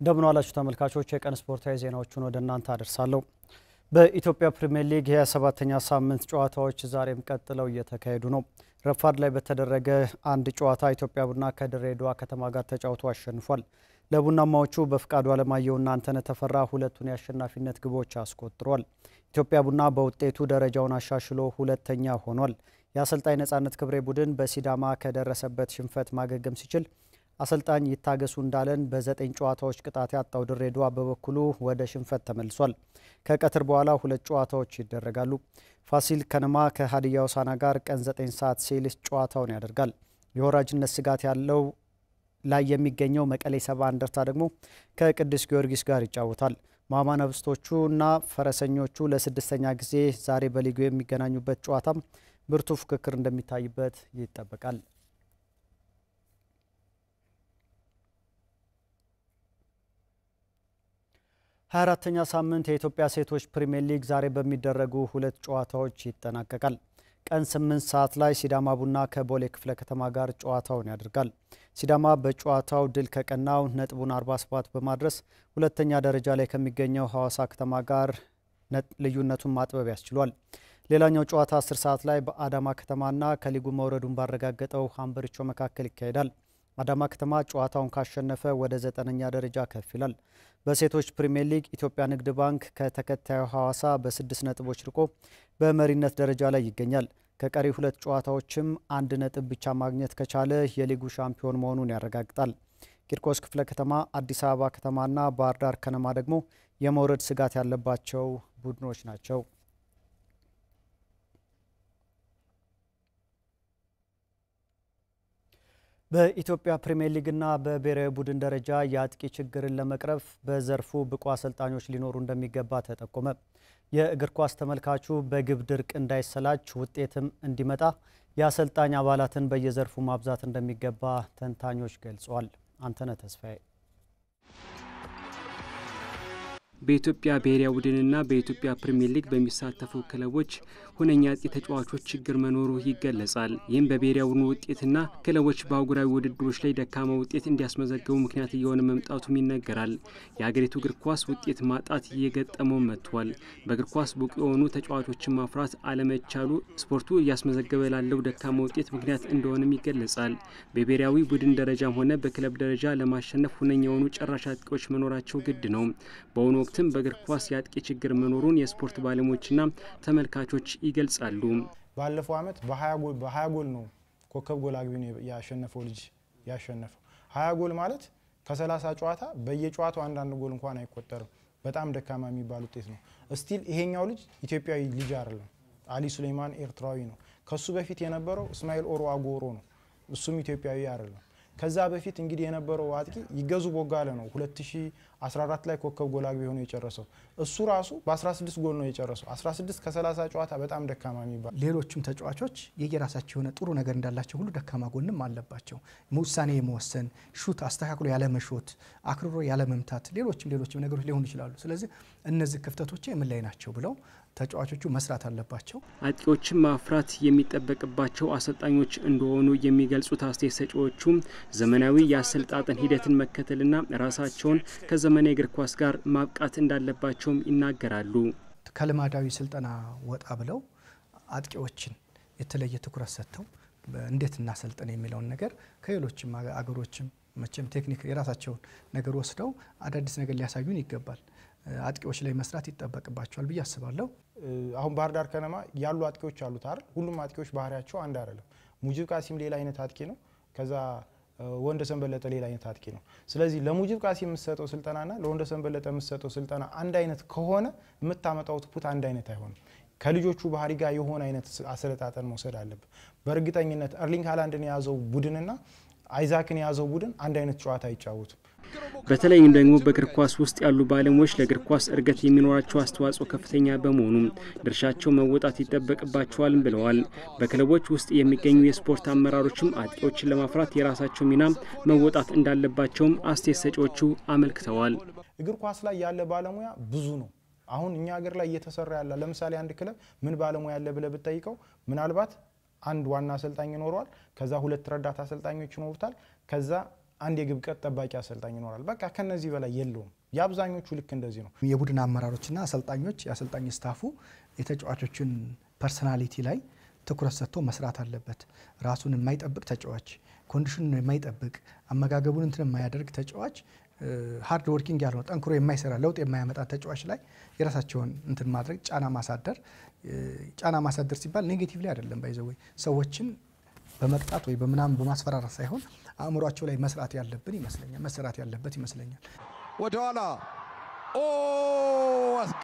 እንደምን ዋላችሁ ተመልካቾች የቀን ስፖርታዊ ዜናዎችን ወደ እናንተ አደርሳለሁ። በኢትዮጵያ ፕሪሚየር ሊግ የ7ኛ ሳምንት ጨዋታዎች ዛሬም ቀጥለው እየተካሄዱ ነው። ረፋድ ላይ በተደረገ አንድ ጨዋታ ኢትዮጵያ ቡና ከድሬዳዋ ከተማ ጋር ተጫውቶ አሸንፏል። ለቡናማዎቹ በፍቃዱ አለማየሁና አንተነህ ተፈራ ሁለቱን የአሸናፊነት ግቦች አስቆጥሯል። ኢትዮጵያ ቡና በውጤቱ ደረጃውን አሻሽሎ ሁለተኛ ሆኗል። የአሰልጣኝ ነጻነት ክብሬ ቡድን በሲዳማ ከደረሰበት ሽንፈት ማገገም ሲችል አሰልጣኝ ይታገሱ እንዳለን በ9 ጨዋታዎች ቅጣት ያጣው ድሬዳዋ በበኩሉ ወደ ሽንፈት ተመልሷል። ከቀትር በኋላ 2 ጨዋታዎች ይደረጋሉ። ፋሲል ከነማ ከሀዲያ ሆሳዕና ጋር ቀን 9 ሰዓት ሲል ጨዋታውን ያደርጋል። የወራጅነት ስጋት ያለው ላይ የሚገኘው መቀሌ ሰባ እንደርታ ደግሞ ከቅዱስ ጊዮርጊስ ጋር ይጫወታል። ማማነብስቶቹና ፈረሰኞቹ ለ6ኛ ጊዜ ዛሬ በሊጉ የሚገናኙበት ጨዋታም ብርቱ ፍክክር እንደሚታይበት ይጠበቃል። 24ኛ ሳምንት የኢትዮጵያ ሴቶች ፕሪሚየር ሊግ ዛሬ በሚደረጉ 2 ጨዋታዎች ይጠናቀቃል። ቀን 8 ሰዓት ላይ ሲዳማ ቡና ከቦሌ ክፍለ ከተማ ጋር ጨዋታውን ያደርጋል። ሲዳማ በጨዋታው ድል ከቀናው ነጥቡን 47 በማድረስ ሁለተኛ ደረጃ ላይ ከሚገኘው ሐዋሳ ከተማ ጋር ልዩነቱን ማጥበብ ያስችሏል። ሌላኛው ጨዋታ 10 ሰዓት ላይ በአዳማ ከተማና ከሊጉ መውረዱን ባረጋገጠው ሀምበሪቾ መካከል ይካሄዳል። አዳማ ከተማ ጨዋታውን ካሸነፈ ወደ 9ኛ ደረጃ ከፍ ይላል። በሴቶች ፕሪሚየር ሊግ ኢትዮጵያ ንግድ ባንክ ከተከታዩ ሐዋሳ በ6 ነጥቦች ርቆ በመሪነት ደረጃ ላይ ይገኛል። ከቀሪ 2 ጨዋታዎችም 1 ነጥብ ብቻ ማግኘት ከቻለ የሊጉ ሻምፒዮን መሆኑን ያረጋግጣል። ቂርቆስ ክፍለ ከተማ፣ አዲስ አበባ ከተማና ባህር ዳር ከነማ ደግሞ የመውረድ ስጋት ያለባቸው ቡድኖች ናቸው። በኢትዮጵያ ፕሪሚየር ሊግና በብሔራዊ ቡድን ደረጃ የአጥቂ ችግርን ለመቅረፍ በዘርፉ ብቁ አሰልጣኞች ሊኖሩ እንደሚገባ ተጠቆመ። የእግር ኳስ ተመልካቹ በግብ ድርቅ እንዳይሰላች ውጤትም እንዲመጣ የአሰልጣኝ አባላትን በየዘርፉ ማብዛት እንደሚገባ ተንታኞች ገልጸዋል። አንተነህ ተስፋዬ በኢትዮጵያ ብሔራዊ ቡድንና በኢትዮጵያ ፕሪሚየር ሊግ በሚሳተፉ ክለቦች ሁነኛ አጥቂ ተጫዋቾች ችግር መኖሩ ይገለጻል። ይህም በብሔራዊ ቡድኑ ውጤትና ክለቦች በአህጉራዊ ውድድሮች ላይ ደካማ ውጤት እንዲያስመዘግቡ ምክንያት እየሆነ መምጣቱም ይነገራል። የሀገሪቱ እግር ኳስ ውጤት ማጣት እየገጠመው መጥቷል። በእግር ኳስ ብቁ የሆኑ ተጫዋቾችን ማፍራት አለመቻሉ ስፖርቱ እያስመዘገበ ላለው ደካማ ውጤት ምክንያት እንደሆነም ይገለጻል። በብሔራዊ ቡድን ደረጃም ሆነ በክለብ ደረጃ ለማሸነፍ ሁነኛ የሆኑ ጨራሽ አጥቂዎች መኖራቸው ግድ ነው። በአሁኑ ወቅትም በእግር ኳስ የአጥቂ ችግር መኖሩን የስፖርት ባለሙያዎችና ተመልካቾች ይገልጻሉ። ባለፈው አመት በ20 ጎል ነው ኮከብ ጎል አግቢ ነው ያሸነፈው ልጅ ያሸነፈው። 20 ጎል ማለት ከ30 ጨዋታ በየጨዋታው አንዳንድ ጎል እንኳን አይቆጠርም። በጣም ደካማ የሚባል ውጤት ነው። ስቲል ይሄኛው ልጅ ኢትዮጵያዊ ልጅ አይደለም። አሊ ሱሌማን ኤርትራዊ ነው። ከሱ በፊት የነበረው እስማኤል ኦሮ አጎሮ ነው። እሱም ኢትዮጵያዊ አይደለም። ከዛ በፊት እንግዲህ የነበረው አጥቂ ይገዙ ቦጋለ ነው 2014 ላይ ኮከብ ጎል አግቢ ሆኖ የጨረሰው። እሱ ራሱ በ16 ጎል ነው የጨረሰው። 16 ከ30 ጨዋታ በጣም ደካማ የሚባል። ሌሎችም ተጫዋቾች የየራሳቸው የሆነ ጥሩ ነገር እንዳላቸው ሁሉ ደካማ ጎንም አለባቸው። ውሳኔ የመወሰን ሹት አስተካክሎ ያለ መሾት፣ አክርሮ ያለ መምታት፣ ሌሎችም ነገሮች ሊሆኑ ይችላሉ። ስለዚህ እነዚህ ክፍተቶች ምን ላይ ናቸው ብለው ተጫዋቾቹ መስራት አለባቸው። አጥቂዎችን ማፍራት የሚጠበቅባቸው አሰልጣኞች እንደሆኑ የሚገልጹት አስተያየት ሰጪዎቹ ዘመናዊ የአሰልጣጠን ሂደትን መከተልና ራሳቸውን ከዘመናዊ እግር ኳስ ጋር ማብቃት እንዳለባቸውም ይናገራሉ። ከልማዳዊ ስልጠና ወጣ ብለው አጥቂዎችን የተለየ ትኩረት ሰጥተው እንዴት እናሰልጠን የሚለውን ነገር ከሌሎችም አገሮችም መቼም ቴክኒክ የራሳቸውን ነገር ወስደው አዳዲስ ነገር ሊያሳዩን ይገባል። አጥቂዎች ላይ መስራት ይጠበቅባቸዋል ብዬ አስባለሁ። አሁን ባህር ዳር ከነማ ያሉ አጥቂዎች አሉት አይደል? ሁሉም አጥቂዎች ባህሪያቸው አንድ አይደለም። ሙጂብ ቃሲም ሌላ አይነት አጥቂ ነው። ከዛ ወንደሰን በለጠ ሌላ አይነት አጥቂ ነው። ስለዚህ ለሙጂብ ቃሲም የምትሰጠው ስልጠናና ለወንደሰን በለጠ የምትሰጠው ስልጠና አንድ አይነት ከሆነ የምታመጣው ውጤት አንድ አይነት አይሆንም። ከልጆቹ ባህሪ ጋር የሆነ አይነት አሰልጣጠን መውሰድ አለበት። በእርግጠኝነት ኤርሊንግ ሃላንድን የያዘው ቡድንና አይዛክን የያዘው ቡድን አንድ አይነት ጨዋታ አይጫወቱም። በተለይም ደግሞ በእግር ኳስ ውስጥ ያሉ ባለሙያዎች ለእግር ኳስ እድገት የሚኖራቸው አስተዋጽኦ ከፍተኛ በመሆኑ ድርሻቸው መወጣት ይጠበቅባቸዋል ብለዋል። በክለቦች ውስጥ የሚገኙ የስፖርት አመራሮችም አጥቂዎችን ለማፍራት የራሳቸው ሚና መወጣት እንዳለባቸውም አስተያየት ሰጪዎቹ አመልክተዋል። እግር ኳስ ላይ ያለ ባለሙያ ብዙ ነው። አሁን እኛ ሀገር ላይ እየተሰራ ያለ ለምሳሌ አንድ ክለብ ምን ባለሙያ ያለ ብለህ ብትጠይቀው ምናልባት አንድ ዋና አሰልጣኝ ይኖረዋል። ከዛ 2 ረዳት አሰልጣኞች ይኖሩታል። ከዛ አንድ የግብ ጠባቂ አሰልጣኝ ይኖራል። በቃ ከነዚህ በላይ የለውም። የአብዛኞቹ ልክ እንደዚህ ነው። የቡድን አመራሮችና አሰልጣኞች የአሰልጣኝ ስታፉ የተጫዋቾችን ፐርሰናሊቲ ላይ ትኩረት ሰጥቶ መስራት አለበት። ራሱን የማይጠብቅ ተጫዋች፣ ኮንዲሽኑን የማይጠብቅ አመጋገቡን እንትን የማያደርግ ተጫዋች፣ ሃርድ ወርኪንግ ያልሆነ ጠንክሮ የማይሰራ ለውጥ የማያመጣ ተጫዋች ላይ የራሳቸውን እንትን ማድረግ ጫና ማሳደር ሲባል ኔጌቲቭ ላይ አይደለም ባይዘው ሰዎችን በመቅጣት ወይ በምናምን በማስፈራራት ሳይሆን አእምሯቸው ላይ መስራት ያለበት ይመስለኛል። ወደኋላ